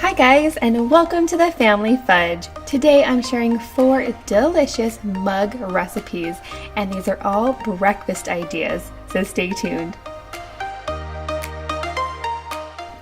Hi guys, and welcome to the Family Fudge. Today I'm sharing 4 delicious mug recipes, and these are all breakfast ideas, so stay tuned.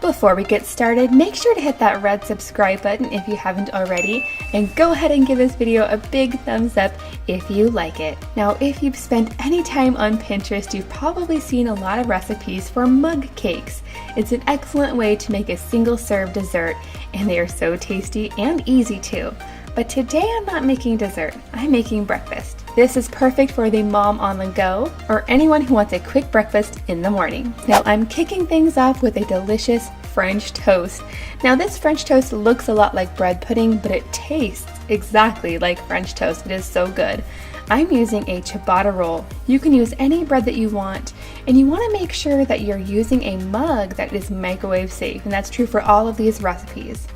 Before we get started, make sure to hit that red subscribe button if you haven't already, and go ahead and give this video a big thumbs up if you like it. Now, if you've spent any time on Pinterest, you've probably seen a lot of recipes for mug cakes. It's an excellent way to make a single-serve dessert, and they are so tasty and easy too. But today I'm not making dessert, I'm making breakfast. This is perfect for the mom on the go or anyone who wants a quick breakfast in the morning. Now I'm kicking things off with a delicious French toast. Now this French toast looks a lot like bread pudding, but it tastes exactly like French toast. It is so good. I'm using a ciabatta roll. You can use any bread that you want, and you want to make sure that you're using a mug that is microwave safe, and that's true for all of these recipes.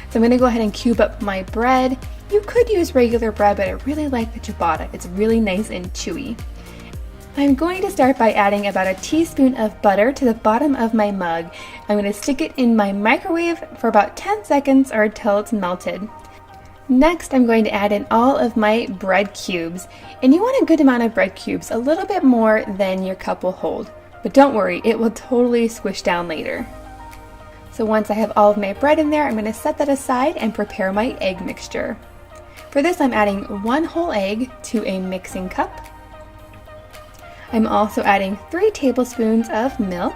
So I'm going to go ahead and cube up my bread. You could use regular bread, but I really like the ciabatta. It's really nice and chewy. I'm going to start by adding about a teaspoon of butter to the bottom of my mug. I'm going to stick it in my microwave for about 10 seconds or until it's melted. Next, I'm going to add in all of my bread cubes. And you want a good amount of bread cubes, a little bit more than your cup will hold. But don't worry, it will totally squish down later. So once I have all of my bread in there, I'm going to set that aside and prepare my egg mixture. For this, I'm adding 1 whole egg to a mixing cup. I'm also adding 3 tablespoons of milk,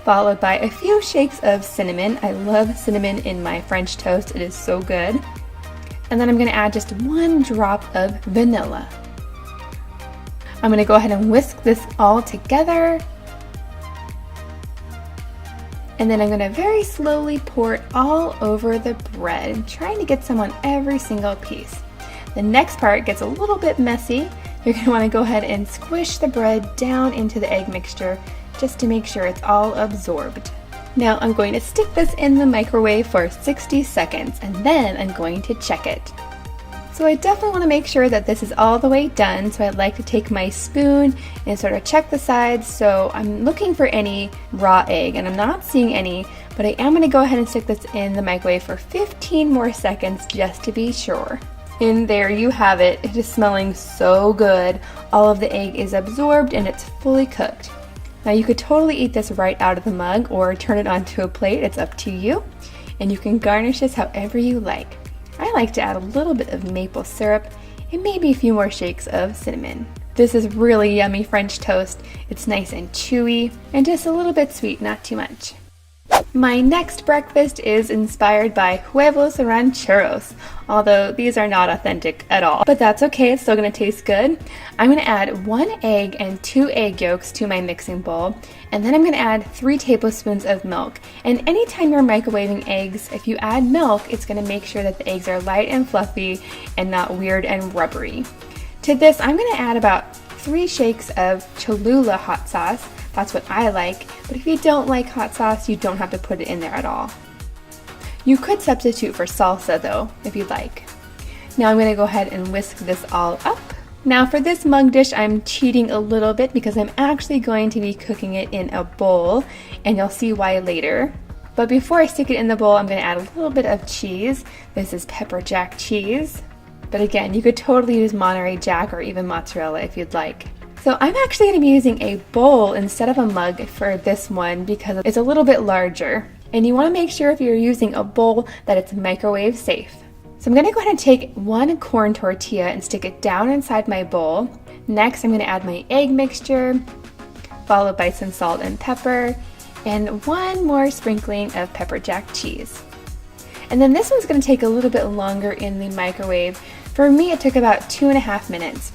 followed by a few shakes of cinnamon. I love cinnamon in my French toast, it is so good. And then I'm going to add just 1 drop of vanilla. I'm going to go ahead and whisk this all together. And then I'm going to very slowly pour it all over the bread, trying to get some on every single piece. The next part gets a little bit messy. You're going to want to go ahead and squish the bread down into the egg mixture just to make sure it's all absorbed. Now I'm going to stick this in the microwave for 60 seconds, and then I'm going to check it. So I definitely want to make sure that this is all the way done, so I'd like to take my spoon and sort of check the sides. So I'm looking for any raw egg, and I'm not seeing any, but I am going to go ahead and stick this in the microwave for 15 more seconds just to be sure. And there you have it. It is smelling so good. All of the egg is absorbed and it's fully cooked. Now you could totally eat this right out of the mug or turn it onto a plate. It's up to you. And you can garnish this however you like. I like to add a little bit of maple syrup and maybe a few more shakes of cinnamon. This is really yummy French toast. It's nice and chewy and just a little bit sweet, not too much. My next breakfast is inspired by huevos rancheros, although these are not authentic at all. But that's okay, it's still going to taste good. I'm going to add 1 egg and 2 egg yolks to my mixing bowl, and then I'm going to add 3 tablespoons of milk. And anytime you're microwaving eggs, if you add milk, it's going to make sure that the eggs are light and fluffy and not weird and rubbery. To this, I'm going to add about 3 shakes of Cholula hot sauce. That's what I like, but if you don't like hot sauce, you don't have to put it in there at all. You could substitute for salsa though, if you'd like. Now I'm going to go ahead and whisk this all up. Now for this mug dish, I'm cheating a little bit because I'm actually going to be cooking it in a bowl, and you'll see why later. But before I stick it in the bowl, I'm going to add a little bit of cheese. This is pepper jack cheese. But again, you could totally use Monterey Jack or even mozzarella if you'd like. So I'm actually going to be using a bowl instead of a mug for this one because it's a little bit larger. And you want to make sure if you're using a bowl that it's microwave safe. So I'm going to go ahead and take 1 corn tortilla and stick it down inside my bowl. Next I'm going to add my egg mixture, followed by some salt and pepper, and 1 more sprinkling of pepper jack cheese. And then this one's going to take a little bit longer in the microwave. For me it took about 2.5 minutes.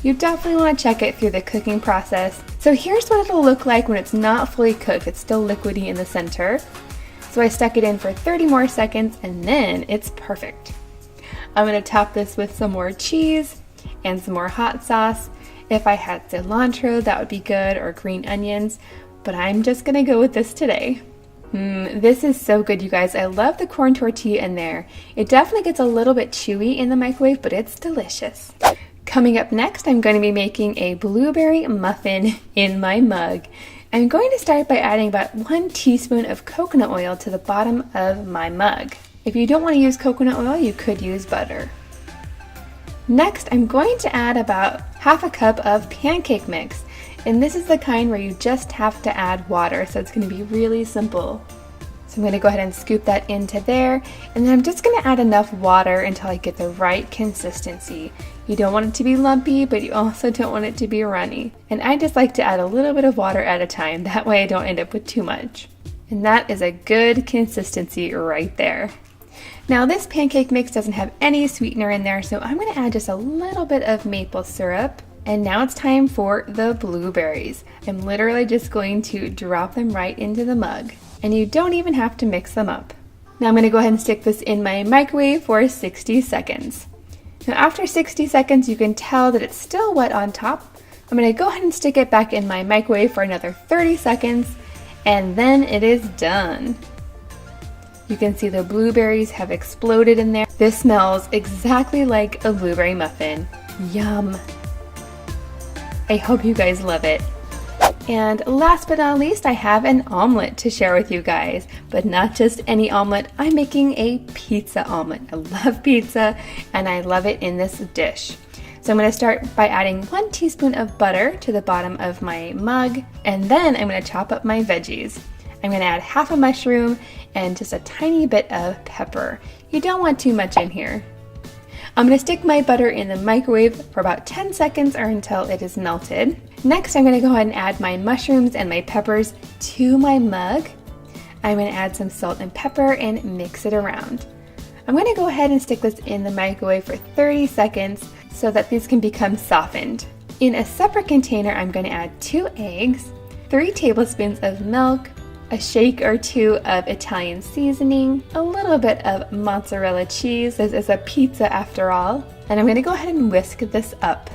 You definitely want to check it through the cooking process. So here's what it'll look like when it's not fully cooked. It's still liquidy in the center. So I stuck it in for 30 more seconds and then it's perfect. I'm going to top this with some more cheese and some more hot sauce. If I had cilantro, that would be good, or green onions, but I'm just going to go with this today. This is so good, you guys. I love the corn tortilla in there. It definitely gets a little bit chewy in the microwave, but it's delicious. Coming up next, I'm going to be making a blueberry muffin in my mug. I'm going to start by adding about 1 teaspoon of coconut oil to the bottom of my mug. If you don't want to use coconut oil, you could use butter. Next, I'm going to add about half a cup of pancake mix. And this is the kind where you just have to add water, so it's going to be really simple. So I'm going to go ahead and scoop that into there, and then I'm just going to add enough water until I get the right consistency. You don't want it to be lumpy, but you also don't want it to be runny. And I just like to add a little bit of water at a time, that way I don't end up with too much. And that is a good consistency right there. Now this pancake mix doesn't have any sweetener in there, so I'm going to add just a little bit of maple syrup. And now it's time for the blueberries. I'm literally just going to drop them right into the mug. And you don't even have to mix them up. Now I'm going to go ahead and stick this in my microwave for 60 seconds. Now after 60 seconds you can tell that it's still wet on top. I'm going to go ahead and stick it back in my microwave for another 30 seconds and then it is done. You can see the blueberries have exploded in there. This smells exactly like a blueberry muffin. Yum! I hope you guys love it. And last but not least, I have an omelet to share with you guys. But not just any omelet, I'm making a pizza omelet. I love pizza and I love it in this dish. So I'm going to start by adding 1 teaspoon of butter to the bottom of my mug. And then I'm going to chop up my veggies. I'm going to add half a mushroom and just a tiny bit of pepper. You don't want too much in here. I'm going to stick my butter in the microwave for about 10 seconds or until it is melted. Next, I'm going to go ahead and add my mushrooms and my peppers to my mug. I'm going to add some salt and pepper and mix it around. I'm going to go ahead and stick this in the microwave for 30 seconds so that these can become softened. In a separate container, I'm going to add 2 eggs, 3 tablespoons of milk, a shake or 2 of Italian seasoning, a little bit of mozzarella cheese. This is a pizza after all. And I'm going to go ahead and whisk this up.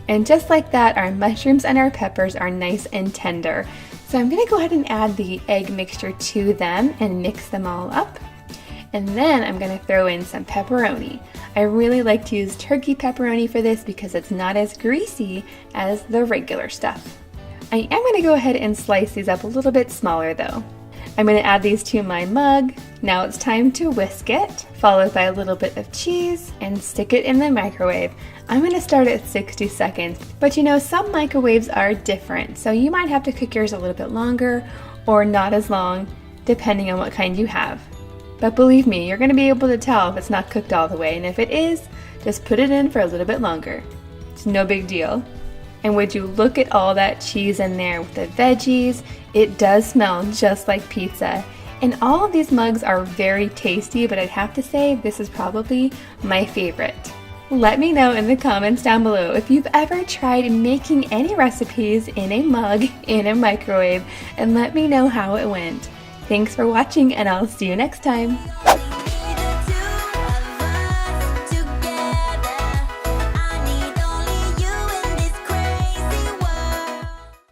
And just like that, our mushrooms and our peppers are nice and tender. So I'm going to go ahead and add the egg mixture to them and mix them all up. And then I'm going to throw in some pepperoni. I really like to use turkey pepperoni for this because it's not as greasy as the regular stuff. I am going to go ahead and slice these up a little bit smaller though. I'm going to add these to my mug. Now it's time to whisk it, followed by a little bit of cheese, and stick it in the microwave. I'm going to start at 60 seconds, but you know, some microwaves are different, so you might have to cook yours a little bit longer or not as long, depending on what kind you have. But believe me, you're going to be able to tell if it's not cooked all the way, and if it is, just put it in for a little bit longer. It's no big deal. And would you look at all that cheese in there with the veggies? It does smell just like pizza. And all of these mugs are very tasty, but I'd have to say this is probably my favorite. Let me know in the comments down below if you've ever tried making any recipes in a mug in a microwave, and let me know how it went. Thanks for watching, and I'll see you next time.